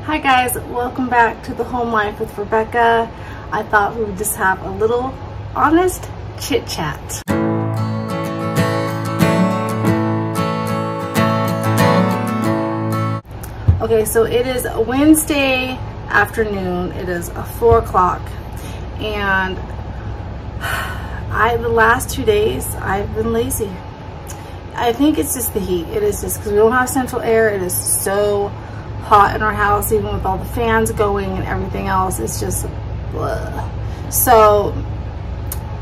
Hi guys, welcome back to The Home Life with Rebecca. I thought we would just have a little honest chit chat. Okay, so it is Wednesday afternoon. It is 4 o'clock, and the last 2 days I've been lazy. I think it's just the heat. It is just because we don't have central air. It is so hot in our house, even with all the fans going and everything else. It's just blah. So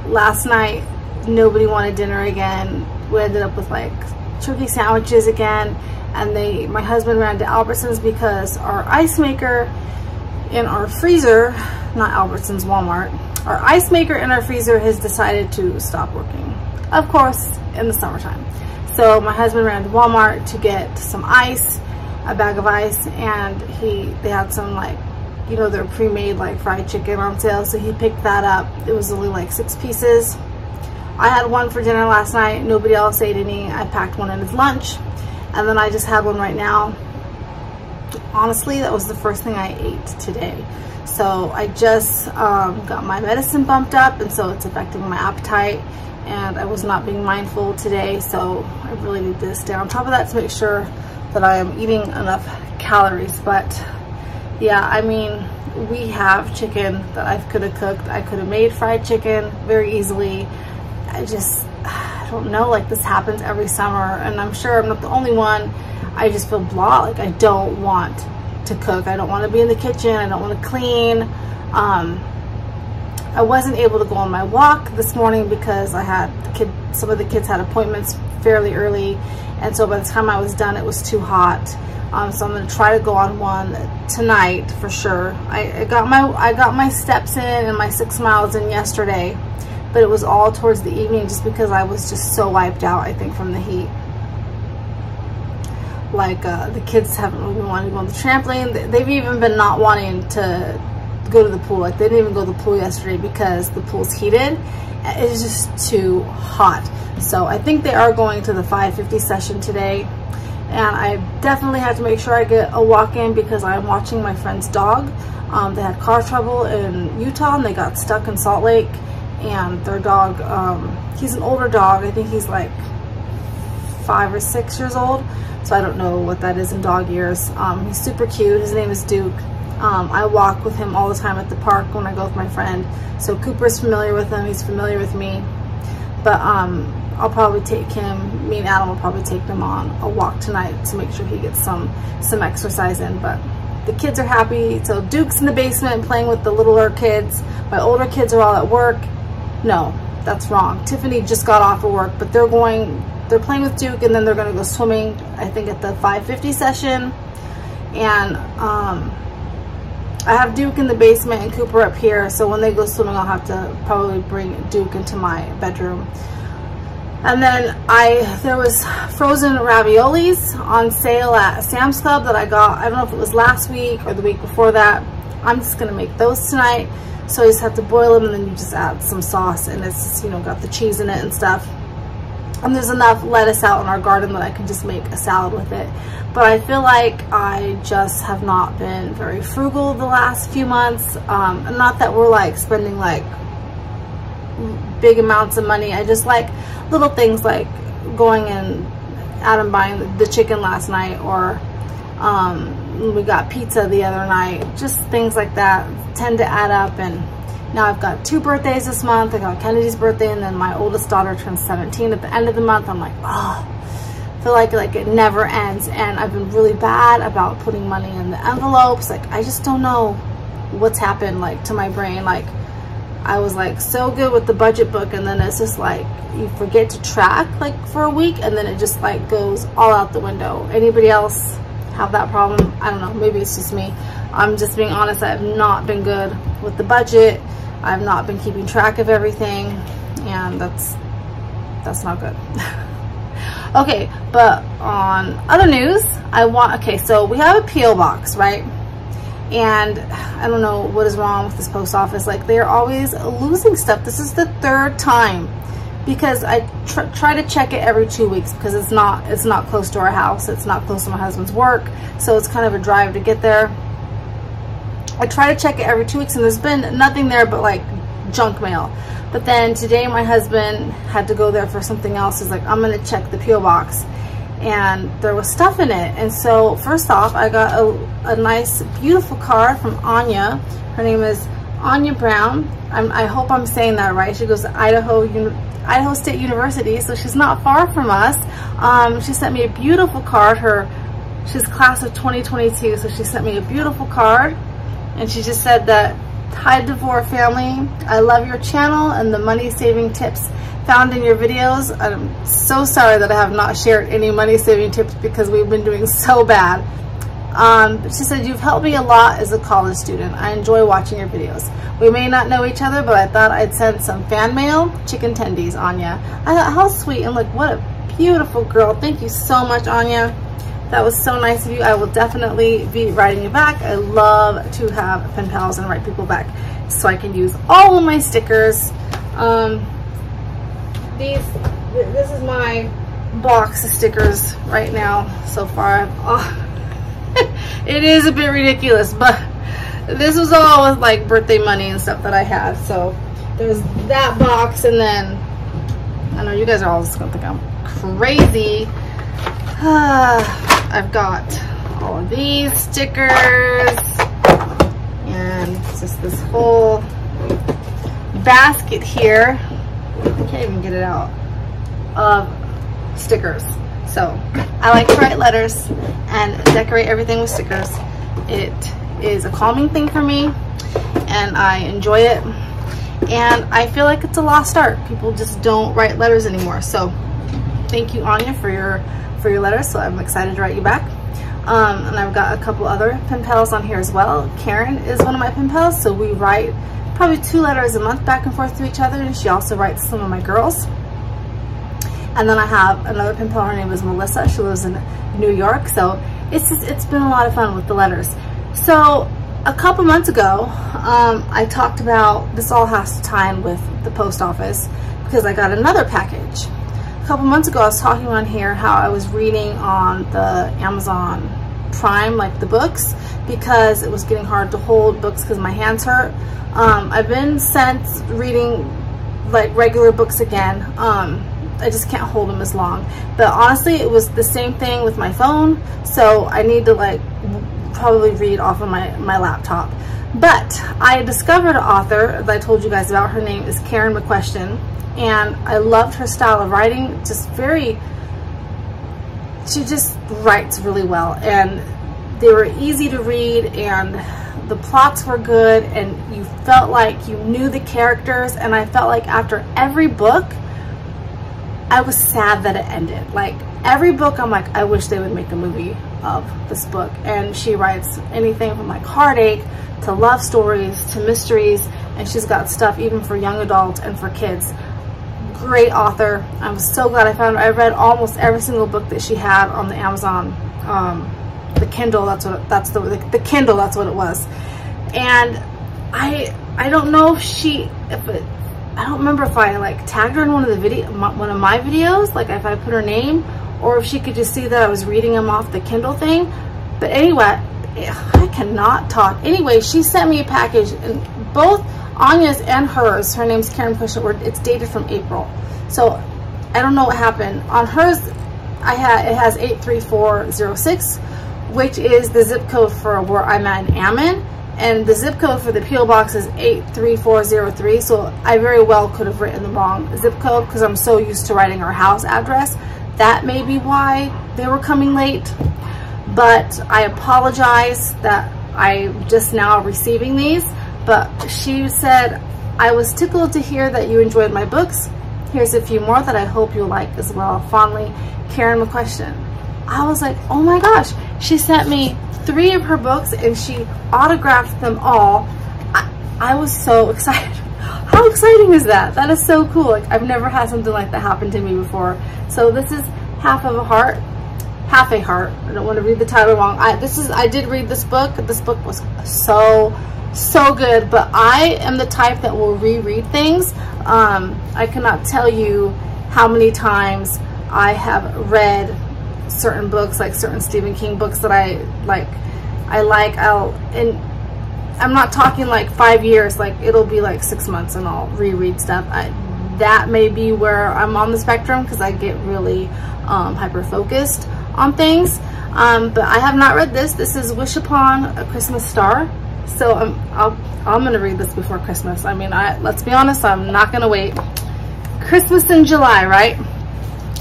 last night nobody wanted dinner again. We ended up with like turkey sandwiches again, and my husband ran to Albertsons because our ice maker in our freezer, not Albertsons, Walmart, our ice maker in our freezer has decided to stop working, of course, in the summertime. So my husband ran to Walmart to get some ice, a bag of ice, and they had some, like, you know, their pre-made like fried chicken on sale, so he picked that up. It was only like 6 pieces. I had one for dinner last night. Nobody else ate any. I packed one in his lunch, and then I just had one right now. Honestly, that was the first thing I ate today. So I just got my medicine bumped up, and so it's affecting my appetite, and I was not being mindful today, so I really need to stay on top of that to make sure that I am eating enough calories. But yeah, I mean, we have chicken that I could have cooked. I could have made fried chicken very easily. I don't know, like, this happens every summer, and I'm sure I'm not the only one. I just feel blah, like I don't want to cook. I don't want to be in the kitchen. I don't want to clean. I wasn't able to go on my walk this morning because I had some of the kids had appointments fairly early, and so by the time I was done it was too hot. So I'm going to try to go on one tonight for sure. I got my steps in and my 6 miles in yesterday, but it was all towards the evening just because I was just so wiped out, I think, from the heat. Like, the kids haven't really been wanting to go on the trampoline. They've even been not wanting to go to the pool. Like, they didn't even go to the pool yesterday because the pool's heated. It's just too hot. So I think they are going to the 5:50 session today, and I definitely have to make sure I get a walk in because I'm watching my friend's dog. They had car trouble in Utah, and they got stuck in Salt Lake, and their dog, he's an older dog. I think he's like 5 or 6 years old, so I don't know what that is in dog years. He's super cute. His name is Duke. I walk with him all the time at the park when I go with my friend, so Cooper's familiar with him. He's familiar with me. But I'll probably take him, me and Adam will probably take him on a walk tonight to make sure he gets some exercise in. But the kids are happy. So Duke's in the basement playing with the littler kids. My older kids are all at work. No, that's wrong. Tiffany just got off of work, but they're playing with Duke, and then they're gonna go swimming, I think, at the 5:50 session. And I have Duke in the basement and Cooper up here, so when they go swimming I'll have to probably bring Duke into my bedroom. And then there was frozen raviolis on sale at Sam's Club that I got. I don't know if it was last week or the week before that. I'm just gonna make those tonight. So you just have to boil them, and then you just add some sauce, and it's just, you know, got the cheese in it and stuff. And there's enough lettuce out in our garden that I can just make a salad with it. But I feel like I just have not been very frugal the last few months. Not that we're like spending like big amounts of money. I just like little things like going and Adam buying the chicken last night, or we got pizza the other night. Just things like that tend to add up. And now I've got 2 birthdays this month. I got Kennedy's birthday, and then my oldest daughter turns 17 at the end of the month. I'm like, oh, I feel like it never ends. And I've been really bad about putting money in the envelopes. Like, I just don't know what's happened, like, to my brain. Like, I was like so good with the budget book, and then it's just like you forget to track like for a week, and then it just like goes all out the window. Anybody else have that problem? I don't know, maybe it's just me. I'm just being honest. I have not been good with the budget. I've not been keeping track of everything, and that's not good. Okay, but on other news, okay, so we have a P.O. box, right? And I don't know what is wrong with this post office. Like, they're always losing stuff. This is the 3rd time, because I try to check it every 2 weeks, because it's not close to our house. It's not close to my husband's work, so it's kind of a drive to get there. I try to check it every 2 weeks, and there's been nothing there but like junk mail. But then today my husband had to go there for something else. He's like, I'm gonna check the P.O. box, and there was stuff in it. And so first off, I got a nice beautiful card from Anya. Her name is Anya Brown. I hope I'm saying that right. She goes to Idaho State University, so she's not far from us. She sent me a beautiful card. She's class of 2022, so she sent me a beautiful card, and she just said that, "Hi DeVore family, I love your channel and the money saving tips found in your videos. I'm so sorry that I have not shared any money saving tips because we've been doing so bad. She said, you've helped me a lot as a college student. I enjoy watching your videos. We may not know each other, but I thought I'd send some fan mail. Chicken tendies, Anya." I thought, how sweet, and look, what a beautiful girl. Thank you so much, Anya. That was so nice of you. I will definitely be writing you back. I love to have pen pals and write people back so I can use all of my stickers. This is my box of stickers right now so far. It is a bit ridiculous, but this was all with like birthday money and stuff that I had. So there's that box, and then I know you guys are all just gonna think I'm crazy. I've got all of these stickers, and just this whole basket here. I can't even get it out, of stickers. So I like to write letters and decorate everything with stickers. It is a calming thing for me, and I enjoy it, and I feel like it's a lost art. People just don't write letters anymore. So thank you, Anya, for your letters. So I'm excited to write you back. And I've got a couple other pen pals on here as well. Karen is one of my pen pals, so we write probably 2 letters a month back and forth to each other, and she also writes some of my girls. And then I have another pen pal. Her name is Melissa. She lives in New York. So it's been a lot of fun with the letters. So a couple months ago, I talked about, this all has to tie in with the post office because I got another package. A couple months ago, I was talking on here how I was reading on the Amazon Prime, like the books, because it was getting hard to hold books because my hands hurt. I've been since reading like regular books again. I just can't hold them as long. But honestly, it was the same thing with my phone, so I need to like probably read off of my laptop. But I discovered an author that I told you guys about. Her name is Karen McQuestion, and I loved her style of writing. She just writes really well, and they were easy to read, and the plots were good, and you felt like you knew the characters. And I felt like after every book, I was sad that it ended. Like every book, I'm like, I wish they would make a movie of this book. And she writes anything from like heartache to love stories to mysteries, and she's got stuff even for young adults and for kids. Great author. I'm so glad I found her. I read almost every single book that she had on the Amazon, the Kindle. The Kindle. That's what it was. And I don't know if I don't remember if I like tagged her in one of my videos, like if I put her name, or if she could just see that I was reading them off the Kindle thing. But anyway, I cannot talk. Anyway, she sent me a package, and both Anya's and hers, her name's Karen McQuestion, it's dated from April. So I don't know what happened. On hers, it has 83406, which is the zip code for where I'm at in Ammon. And the zip code for the P.O. box is 83403, so I very well could have written the wrong zip code because I'm so used to writing our house address. That may be why they were coming late. But I apologize that I'm just now receiving these. But she said, I was tickled to hear that you enjoyed my books. Here's a few more that I hope you'll like as well. Fondly, Karen McQuestion. I was like, oh my gosh. She sent me 3 of her books, and she autographed them all. I was so excited. How exciting is that? That is so cool. Like, I've never had something like that happen to me before. So this is half a heart. I don't want to read the title wrong. I did read this book. This book was so good, but I am the type that will reread things. I cannot tell you how many times I have read certain books, like certain Stephen King books that I like. And I'm not talking like 5 years, like it'll be like 6 months and I'll reread stuff. That may be where I'm on the spectrum, because I get really hyper focused on things. But I have not read this. This is Wish Upon a Christmas Star. So I'm gonna read this before Christmas. I mean, let's be honest, I'm not gonna wait. Christmas in July, right?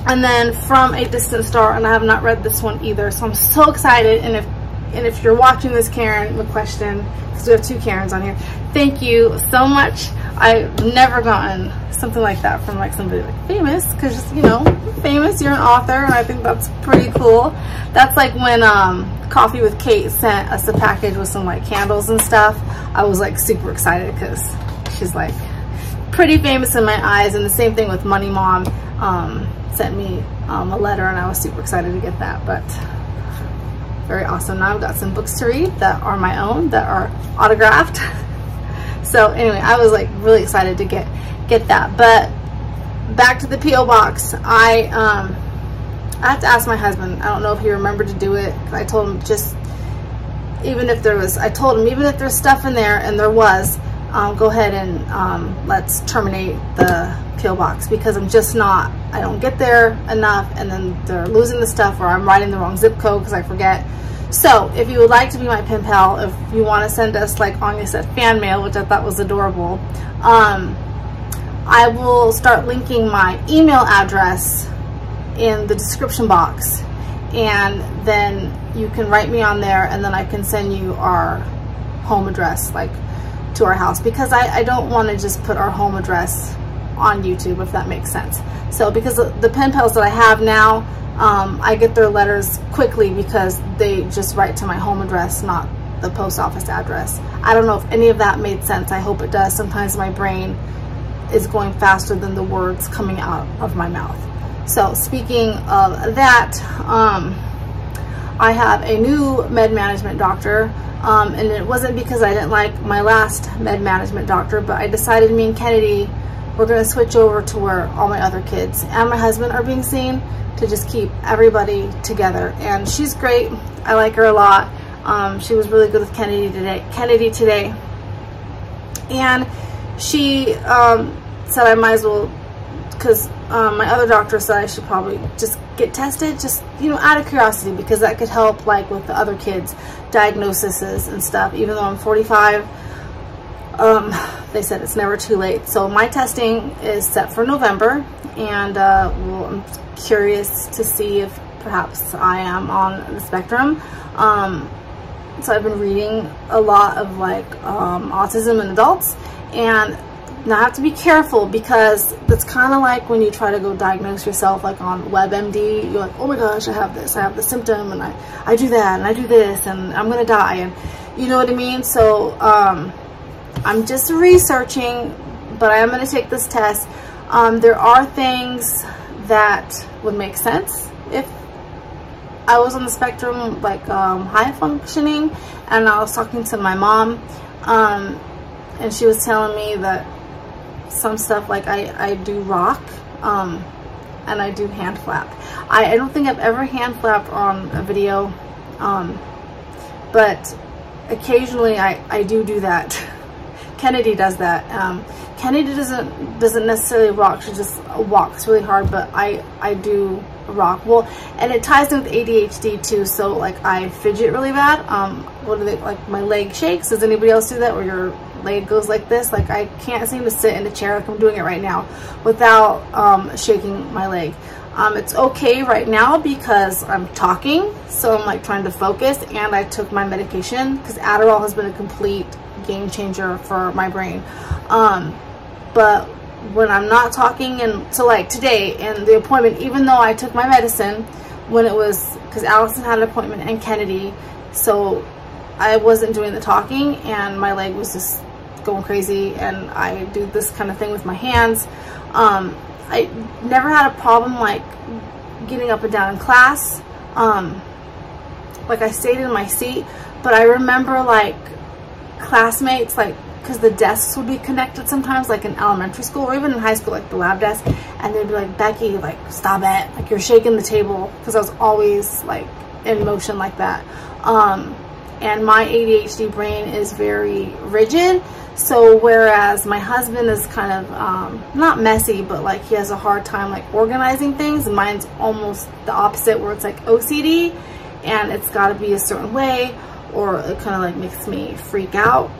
And then From a Distant Star, and I have not read this one either. So I'm so excited. And if you're watching this, Karen McQuestion, because we have 2 Karens on here, thank you so much. I've never gotten something like that from like somebody like famous, because, you know, famous, you're an author, and I think that's pretty cool. That's like when Coffee with Kate sent us a package with some like candles and stuff. I was like super excited because she's like pretty famous in my eyes. And the same thing with Money Mom sent me a letter, and I was super excited to get that. But very awesome. Now I've got some books to read that are my own, that are autographed. So anyway, I was like really excited to get that. But back to the P.O. box. I have to ask my husband. I don't know if he remembered to do it. I told him I told him even if there's stuff in there, and there was, go ahead and let's terminate the P.O. box, because I'm just not, I don't get there enough, and then they're losing the stuff, or I'm writing the wrong zip code because I forget. So if you would like to be my pen pal, if you want to send us, like Anya said, fan mail, which I thought was adorable, I will start linking my email address in the description box, and then you can write me on there, and then I can send you our home address, like to our house, because I don't want to just put our home address on YouTube, if that makes sense. So because the pen pals that I have now, I get their letters quickly because they just write to my home address, not the post office address. I don't know if any of that made sense. I hope it does. Sometimes my brain is going faster than the words coming out of my mouth. So speaking of that, I have a new med management doctor, and it wasn't because I didn't like my last med management doctor, but I decided me and Kennedy, we're going to switch over to where all my other kids and my husband are being seen, to just keep everybody together. And she's great. I like her a lot. She was really good with Kennedy today. And she said I might as well, because my other doctor said I should probably just get tested, just, you know, out of curiosity, because that could help like with the other kids' diagnoses and stuff. Even though I'm 45, they said it's never too late. So my testing is set for November, and well, I'm curious to see if perhaps I am on the spectrum. So I've been reading a lot of like autism in adults, and now I have to be careful, because it's kind of like when you try to go diagnose yourself like on WebMD, you're like, oh my gosh, I have this, I have the symptom, and I do that, and I do this, and I'm gonna die, and you know what I mean? So I'm just researching, but I am going to take this test. There are things that would make sense if I was on the spectrum, like high functioning. And I was talking to my mom, and she was telling me that some stuff, like I do rock, and I do hand flap. I don't think I've ever hand flapped on a video, but occasionally I do that. Kennedy does that. Kennedy doesn't necessarily rock. She just walks really hard, but I do rock. Well, and it ties in with ADHD too. So like I fidget really bad. What are they, like my leg shakes? Does anybody else do that, where your leg goes like this? Like I can't seem to sit in a chair, like I'm doing it right now, without shaking my leg. It's okay right now because I'm talking, so I'm like trying to focus, and I took my medication, because Adderall has been a complete game changer for my brain. But when I'm not talking, and so like today in the appointment, even though I took my medicine, when it was, because Allison had an appointment and Kennedy, so I wasn't doing the talking, and my leg was just going crazy, and I do this kind of thing with my hands. I never had a problem like getting up and down in class. Like I stayed in my seat, but I remember like classmates, like, because the desks would be connected sometimes, like in elementary school or even in high school, like the lab desk, and they'd be like, Becky, like stop it, like you're shaking the table, because I was always like in motion like that. and my ADHD brain is very rigid. So whereas my husband is kind of not messy, but like he has a hard time like organizing things, mine's almost the opposite, where it's like OCD and it's got to be a certain way, or it kind of like makes me freak out.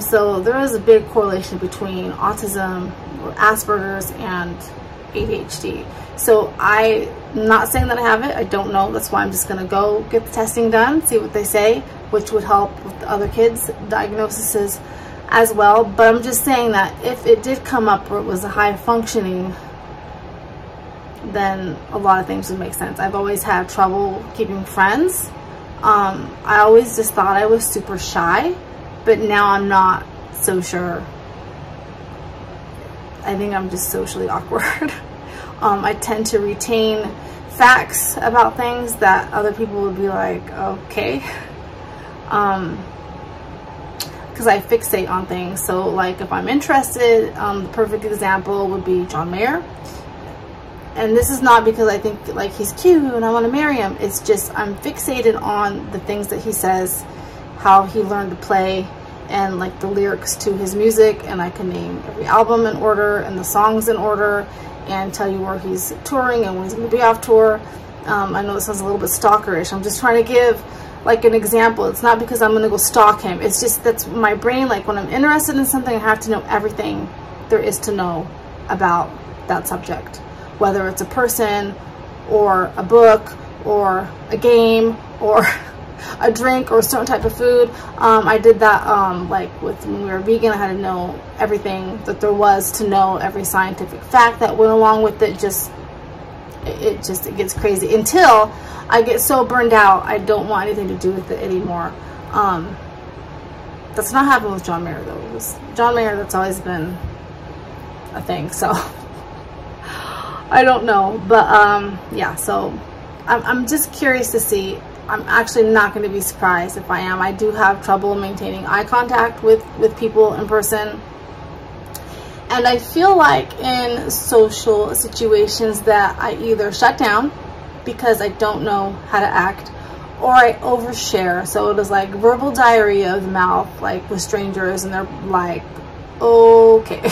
So there is a big correlation between autism or Asperger's and ADHD. So I'm not saying that I have it. I don't know. That's why I'm just going to go get the testing done, see what they say, which would help with the other kids' diagnoses as well. But I'm just saying that if it did come up where it was a high functioning, then a lot of things would make sense. I've always had trouble keeping friends. I always just thought I was super shy, but now I'm not so sure. I think I'm just socially awkward. I tend to retain facts about things that other people would be like, okay. Because I fixate on things. So like if I'm interested, the perfect example would be John Mayer. And this is not because I think like he's cute and I want to marry him. It's just I'm fixated on the things that he says, how he learned to play, and like the lyrics to his music. And I can name every album in order and the songs in order, and tell you where he's touring and when he's going to be off tour. I know this sounds a little bit stalkerish. I'm just trying to give like an example. It's not because I'm going to go stalk him. It's just that's my brain. Like when I'm interested in something, I have to know everything there is to know about that subject, whether it's a person or a book or a game or a drink or a certain type of food. I did that like when we were vegan. I had to know everything that there was to know, every scientific fact that went along with it. It gets crazy until I get so burned out I don't want anything to do with it anymore. That's not happened with John Mayer though. It was John Mayer, that's always been a thing. So I don't know, but yeah, so I'm just curious to see. I'm actually not going to be surprised if I am. I do have trouble maintaining eye contact with people in person. And I feel like in social situations that I either shut down because I don't know how to act, or I overshare. So it is like verbal diarrhea of the mouth, like with strangers, and they're like, okay.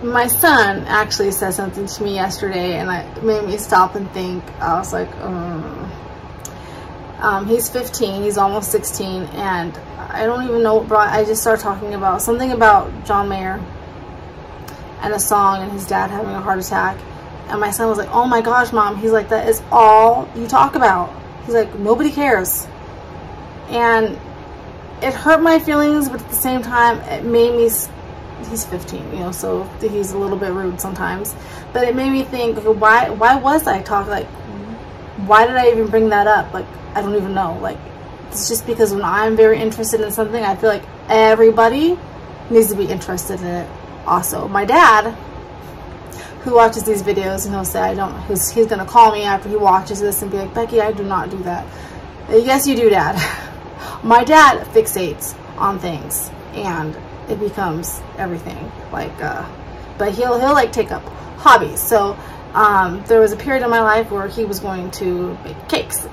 My son actually said something to me yesterday, and it made me stop and think. I was like, he's 15, he's almost 16, and I don't even know what brought. I just started talking about something about John Mayer and a song and his dad having a heart attack, and my son was like, oh my gosh, Mom. He's like, that is all you talk about. He's like, nobody cares. And it hurt my feelings, but at the same time it made me, he's 15, you know, so he's a little bit rude sometimes, but it made me think, okay, why was I talking, like, why did I even bring that up? Like, I don't even know. Like, it's just because when I'm very interested in something, I feel like everybody needs to be interested in it also. My dad, who watches these videos, and he'll say, I don't, he's gonna call me after he watches this and be like, Becky, I do not do that. Yes, you do, Dad. My dad fixates on things, and it becomes everything. Like, but he'll like take up hobbies. So there was a period in my life where he was going to bake cakes,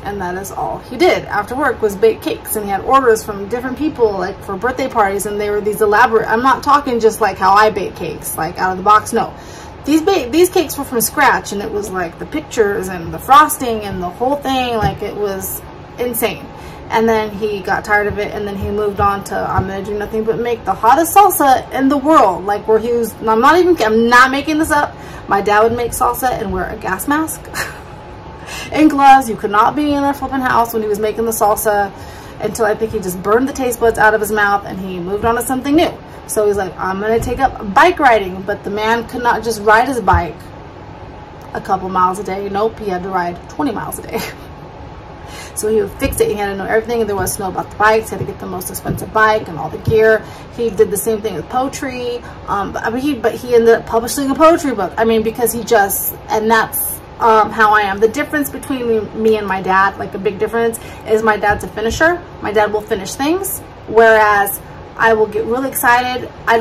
and that is all he did after work was bake cakes. And he had orders from different people, like for birthday parties, and they were these elaborate. I'm not talking just like how I bake cakes, like out of the box. No, these cakes were from scratch, and it was like the pictures and the frosting and the whole thing. Like, it was insane. And then he got tired of it, and then he moved on to, I'm gonna do nothing but make the hottest salsa in the world. Like, where he was, I'm not making this up. My dad would make salsa and wear a gas mask and gloves. You could not be in their flipping house when he was making the salsa, until I think he just burned the taste buds out of his mouth and he moved on to something new. So he's like, I'm gonna take up bike riding. But the man could not just ride his bike a couple miles a day. Nope, he had to ride 20 miles a day. So he would fix it. He had to know everything there was to know about the bikes. He had to get the most expensive bike and all the gear. He did the same thing with poetry. But he ended up publishing a poetry book. I mean, because he just, and that's how I am. The difference between me and my dad, like a big difference, is my dad's a finisher. My dad will finish things, whereas I will get really excited. I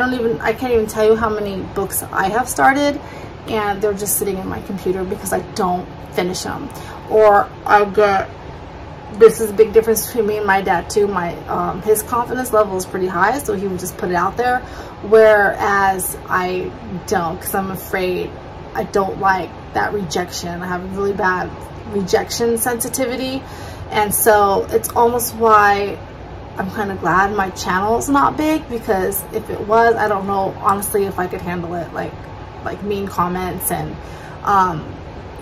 can't even tell you how many books I have started, and they're just sitting in my computer because I don't finish them. Or I get, this is a big difference between me and my dad too. His confidence level is pretty high, so he would just put it out there, whereas I don't, because I'm afraid. I don't like that rejection. I have a really bad rejection sensitivity, and so it's almost why I'm kind of glad my channel is not big, because if it was, I don't know honestly if I could handle it, like mean comments, and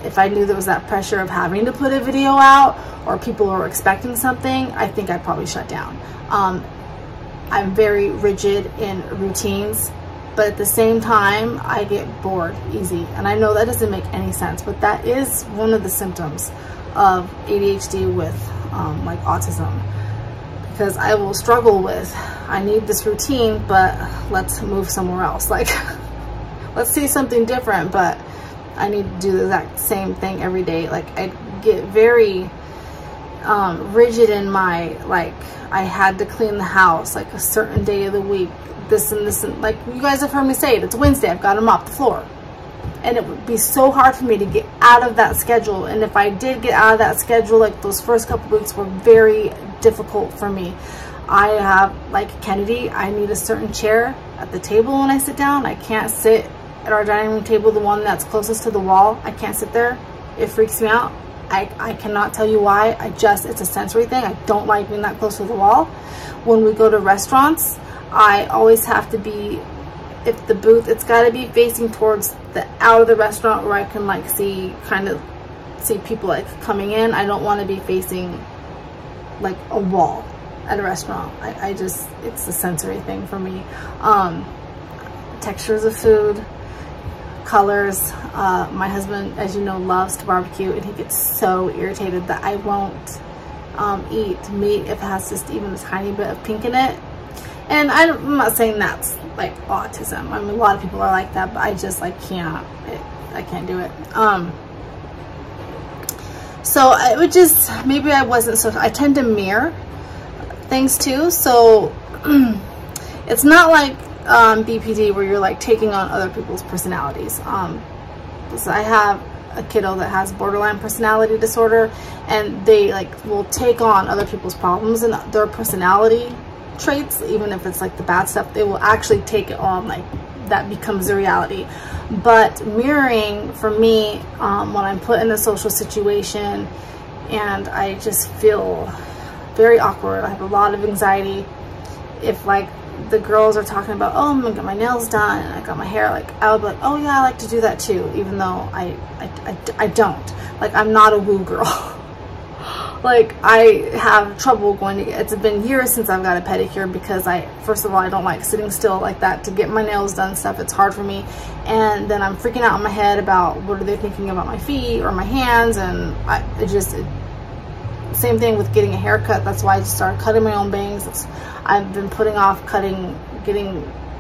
if I knew there was that pressure of having to put a video out, or people were expecting something, I think I'd probably shut down. I'm very rigid in routines, but at the same time, I get bored easy. And I know that doesn't make any sense, but that is one of the symptoms of ADHD with like autism. Because I will struggle with, I need this routine, but let's move somewhere else. Like, let's see something different, but I need to do the exact same thing every day. Like, I get very rigid in my, like, I had to clean the house like a certain day of the week. This and this, and like you guys have heard me say it, it's Wednesday, I've got to mop the floor. And it would be so hard for me to get out of that schedule. And if I did get out of that schedule, like those first couple weeks were very difficult for me. I have, like Kennedy, I need a certain chair at the table when I sit down. I can't sit at our dining room table, the one that's closest to the wall. I can't sit there. It freaks me out. I cannot tell you why. It's a sensory thing. I don't like being that close to the wall. When we go to restaurants, I always have to be, if the booth, it's got to be facing towards the out of the restaurant where I can like see people like coming in. I don't want to be facing like a wall at a restaurant. It's a sensory thing for me. Textures of food, colors. My husband, as you know, loves to barbecue, and he gets so irritated that I won't eat meat if it has just even a tiny bit of pink in it. And I'm not saying that's like autism. I mean, a lot of people are like that, but I can't do it. So I would just, maybe I wasn't so, I tend to mirror things too. So it's not like BPD where you're like taking on other people's personalities. So I have a kiddo that has borderline personality disorder, and they like will take on other people's problems and their personality traits, even if it's like the bad stuff, they will actually take it on, like that becomes the reality. But mirroring for me, when I'm put in a social situation and I just feel very awkward, I have a lot of anxiety. If like the girls are talking about, oh, I'm gonna get my nails done and I got my hair, like I would be like, oh yeah, I like to do that too, even though I don't. Like, I'm not a woo girl. Like, I have trouble going to get, it's been years since I've got a pedicure, because first of all, I don't like sitting still like that to get my nails done stuff. It's hard for me. And then I'm freaking out in my head about what are they thinking about my feet or my hands. And same thing with getting a haircut. That's why I just started cutting my own bangs. I've been putting off getting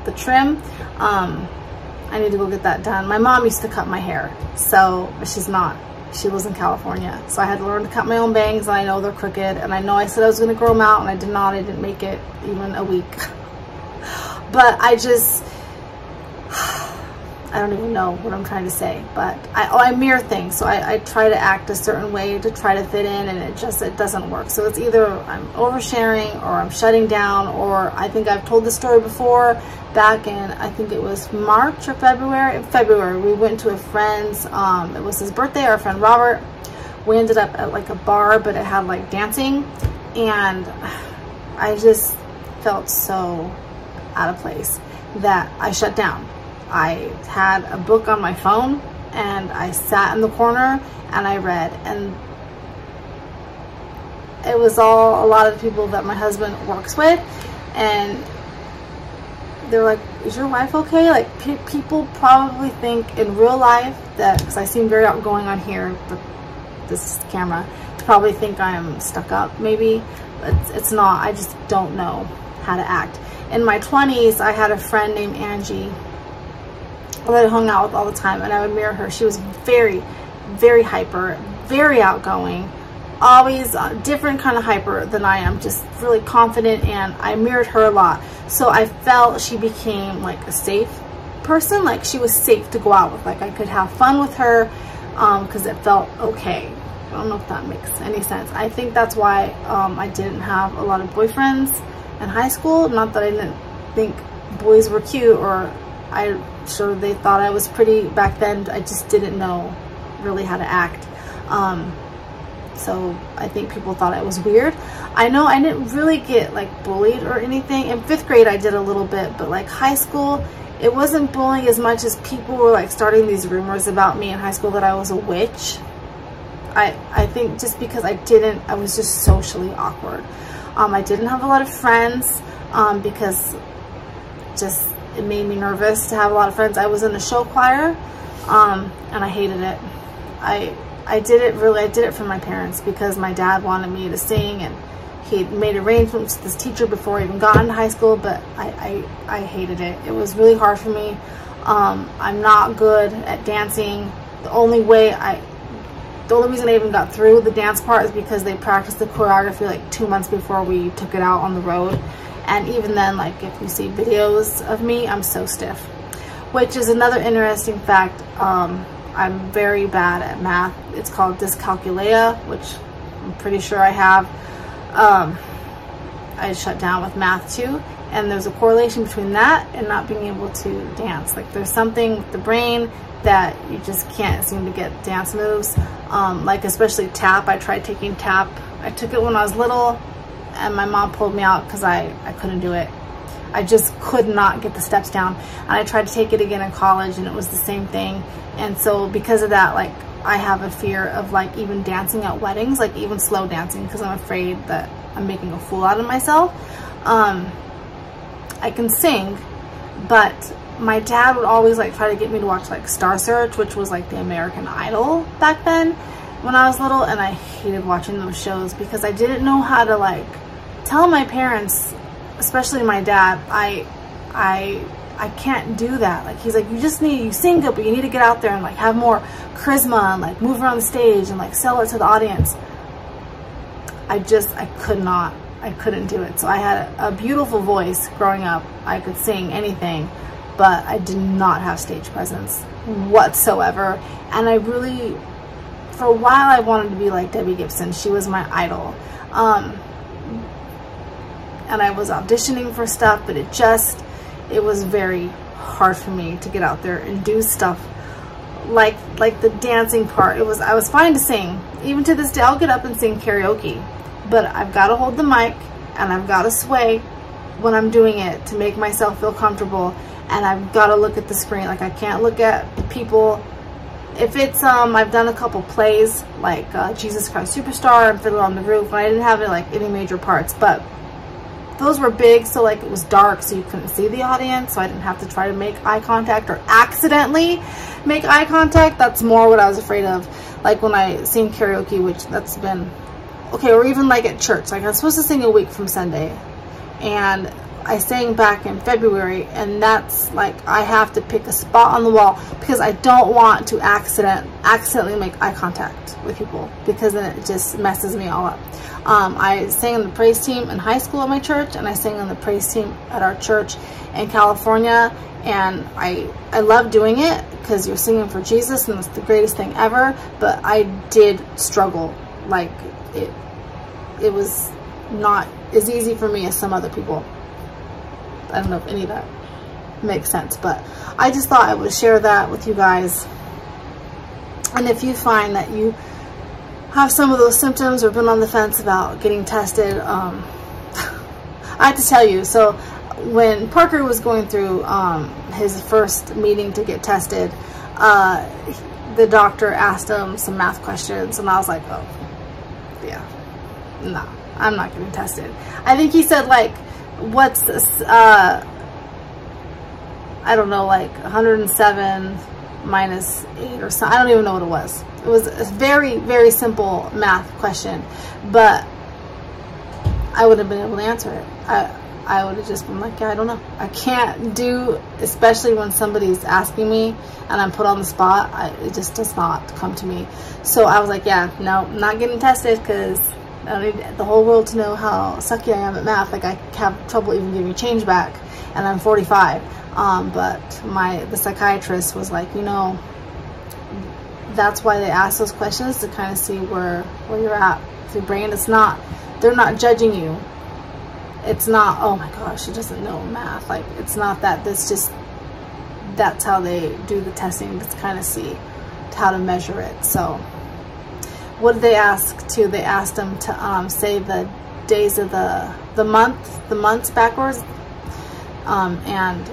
the trim. I need to go get that done. My mom used to cut my hair, but she's not. She lives in California, so I had to learn to cut my own bangs, and I know they're crooked, and I know I said I was going to grow them out, and I did not. I didn't make it even a week. But I don't even know what I'm trying to say, but I mirror things. So I try to act a certain way to try to fit in, and it doesn't work. So it's either I'm oversharing or I'm shutting down, or I think I've told this story before. Back in, I think it was March or February. In February, we went to a friend's, it was his birthday, our friend Robert. We ended up at like a bar, but it had like dancing, and I just felt so out of place that I shut down. I had a book on my phone, and I sat in the corner and I read, and it was all a lot of the people that my husband works with, and they're like, is your wife okay? Like, people probably think in real life that, because I seem very outgoing on here, but this camera, probably think I'm stuck up maybe, but it's not. I just don't know how to act. In my 20s, I had a friend named Angie that I hung out with all the time, and I would mirror her. She was very, very hyper, very outgoing, always different kind of hyper than I am, just really confident, and I mirrored her a lot. So I felt she became like a safe person. Like, she was safe to go out with. Like, I could have fun with her because it felt okay. I don't know if that makes any sense. I think that's why I didn't have a lot of boyfriends in high school. Not that I didn't think boys were cute, or I'm sure they thought I was pretty back then. I just didn't know really how to act. So I think people thought I was weird. I know I didn't really get like bullied or anything. In 5th grade I did a little bit, but like high school, it wasn't bullying as much as people were like starting these rumors about me in high school that I was a witch. I think just because I was just socially awkward. I didn't have a lot of friends because just it made me nervous to have a lot of friends. I was in a show choir and I hated it. I did it for my parents because my dad wanted me to sing, and he made arrangements with this teacher before I even got into high school, but I hated it. It was really hard for me. I'm not good at dancing. The only reason I even got through the dance part is because they practiced the choreography like 2 months before we took it out on the road. And even then, like, if you see videos of me, I'm so stiff. Which is another interesting fact. I'm very bad at math. It's called dyscalculia, which I'm pretty sure I have. I shut down with math too. And there's a correlation between that and not being able to dance. Like, there's something with the brain that you just can't seem to get dance moves. Like especially tap. I tried taking tap. I took it when I was little and my mom pulled me out because I couldn't do it. I just could not get the steps down. And I tried to take it again in college and it was the same thing. And so because of that, like, I have a fear of like even dancing at weddings, like even slow dancing, because I'm afraid that I'm making a fool out of myself. I can sing, but my dad would always like try to get me to watch like Star Search, which was like the American Idol back then when I was little, and I hated watching those shows because I didn't know how to like tell my parents, especially my dad, I can't do that. Like, he's like, you sing good, but you need to get out there and like have more charisma and like move around the stage and like sell it to the audience. I couldn't do it. So I had a beautiful voice growing up. I could sing anything, but I did not have stage presence whatsoever. And I really, for a while, I wanted to be like Debbie Gibson. She was my idol. And I was auditioning for stuff, but it was very hard for me to get out there and do stuff like the dancing part. I was fine to sing. Even to this day, I'll get up and sing karaoke, but I've got to hold the mic and I've got to sway when I'm doing it to make myself feel comfortable, and I've got to look at the screen. Like, I can't look at the people. If it's I've done a couple plays like Jesus Christ Superstar and Fiddler on the Roof, and I didn't have like any major parts, but those were big, so like it was dark, so you couldn't see the audience, so I didn't have to try to make eye contact or accidentally make eye contact. That's more what I was afraid of. Like when I sing karaoke, which that's been okay, or even like at church. Like, I was supposed to sing a week from Sunday, and I sang back in February, and that's like I have to pick a spot on the wall because I don't want to accidentally make eye contact with people, because then it just messes me all up. I sang in the praise team in high school at my church, and I sang in the praise team at our church in California, and I love doing it because you're singing for Jesus and it's the greatest thing ever. But I did struggle. Like, it was not as easy for me as some other people. I don't know if any of that makes sense, but I just thought I would share that with you guys. And if you find that you have some of those symptoms or been on the fence about getting tested, I have to tell you, so when Parker was going through his first meeting to get tested, the doctor asked him some math questions, and I was like, oh yeah, no, I'm not getting tested. I think he said like, what's this, I don't know, like 107 minus 8 or something. I don't even know what it was. It was a very, very simple math question, but I wouldn't have been able to answer it. I would have just been like, yeah, I don't know. I can't do, especially when somebody's asking me and I'm put on the spot, it just does not come to me. So I was like, yeah, no, I'm not getting tested because I don't need the whole world to know how sucky I am at math. Like, I have trouble even giving change back, and I'm 45. But the psychiatrist was like, you know, that's why they ask those questions, to kind of see where you're at with your brain. It's not, they're not judging you. It's not, oh my gosh, she doesn't know math. Like, it's not that. It's just, that's how they do the testing, to kind of see how to measure it. So what did they ask too? They asked them to say the days of the months backwards. And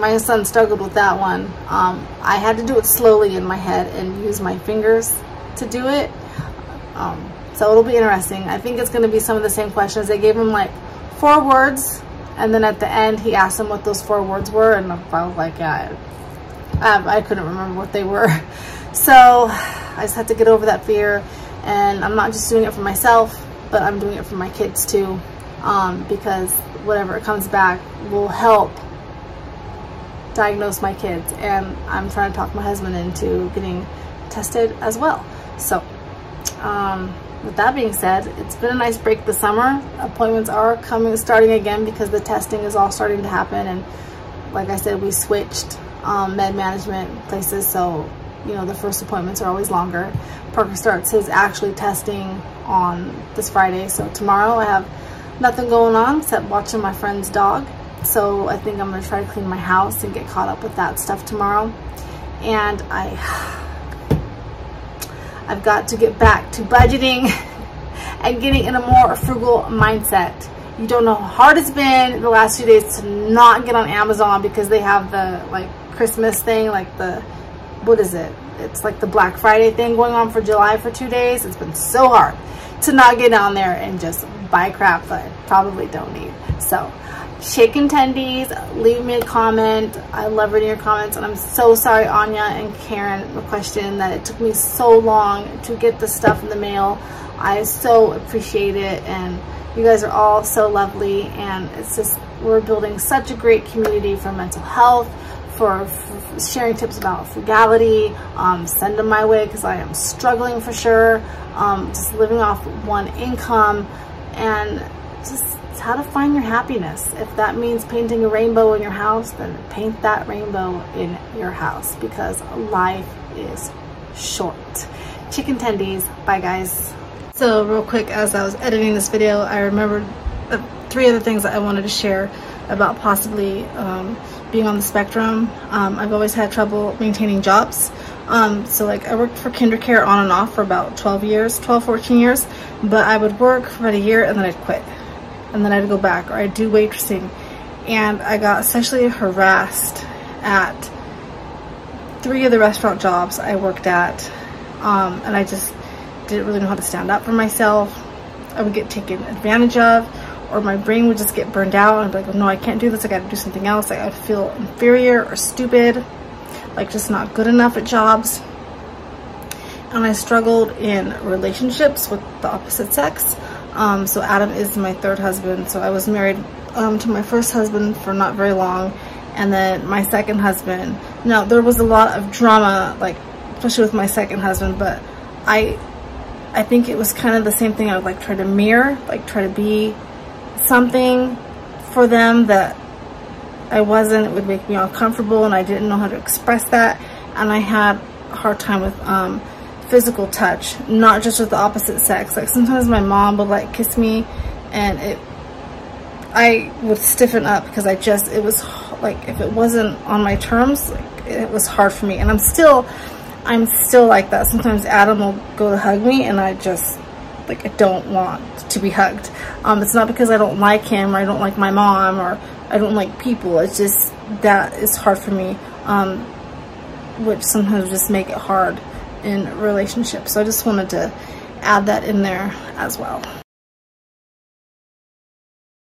my son struggled with that one. I had to do it slowly in my head and use my fingers to do it. So it'll be interesting. I think it's going to be some of the same questions. They gave him like 4 words, and then at the end he asked him what those 4 words were, and I was like, yeah, I couldn't remember what they were. So I just had to get over that fear, and I'm not just doing it for myself, but I'm doing it for my kids too, because whatever comes back will help diagnose my kids, and I'm trying to talk my husband into getting tested as well. So with that being said, it's been a nice break this summer. Appointments are starting again, because the testing is all starting to happen, and like I said, we switched med management places, so you know, the first appointments are always longer. Parker starts his actually testing on this Friday, so tomorrow I have nothing going on except watching my friend's dog. So I think I'm going to try to clean my house and get caught up with that stuff tomorrow. And I've got to get back to budgeting and getting in a more frugal mindset. You don't know how hard it's been the last few days to not get on Amazon, because they have the like Christmas thing, like the, what is it? It's like the Black Friday thing going on for July for 2 days. It's been so hard to not get down there and just buy crap that I probably don't need. So shaken tendies, leave me a comment. I love reading your comments, and I'm so sorry, Anya and Karen McQuestion, that it took me so long to get the stuff in the mail. I so appreciate it, and you guys are all so lovely, and it's just, we're building such a great community for mental health, for sharing tips about frugality. Send them my way, because I am struggling for sure, just living off one income, and just how to find your happiness. If that means painting a rainbow in your house, then paint that rainbow in your house, because life is short. Chicken tendies. Bye guys. So real quick, as I was editing this video, I remembered 3 other things that I wanted to share about possibly being on the spectrum. I've always had trouble maintaining jobs. So like, I worked for KinderCare on and off for about 14 years, but I would work for about a year and then I'd quit. And then I'd go back, or I'd do waitressing. And I got sexually harassed at 3 of the restaurant jobs I worked at. And I just didn't really know how to stand up for myself. I would get taken advantage of, or my brain would just get burned out, and I'd be like, oh, no, I can't do this, I gotta do something else. Like, I'd feel inferior or stupid, like just not good enough at jobs. And I struggled in relationships with the opposite sex. So Adam is my 3rd husband. So I was married to my first husband for not very long, and then my second husband. Now, there was a lot of drama, like especially with my second husband, but I think it was kind of the same thing. I would like try to mirror, like try to be something for them that I wasn't. It would make me uncomfortable, and I didn't know how to express that. And I had a hard time with physical touch, not just with the opposite sex. Like, sometimes my mom would like kiss me, and I would stiffen up, because it was like, if it wasn't on my terms, like, it was hard for me. And I'm still like that. Sometimes Adam will go to hug me, and I just, like, I don't want to be hugged. It's not because I don't like him, or I don't like my mom, or I don't like people. It's just, that is hard for me, which sometimes just make it hard in relationships. So I just wanted to add that in there as well.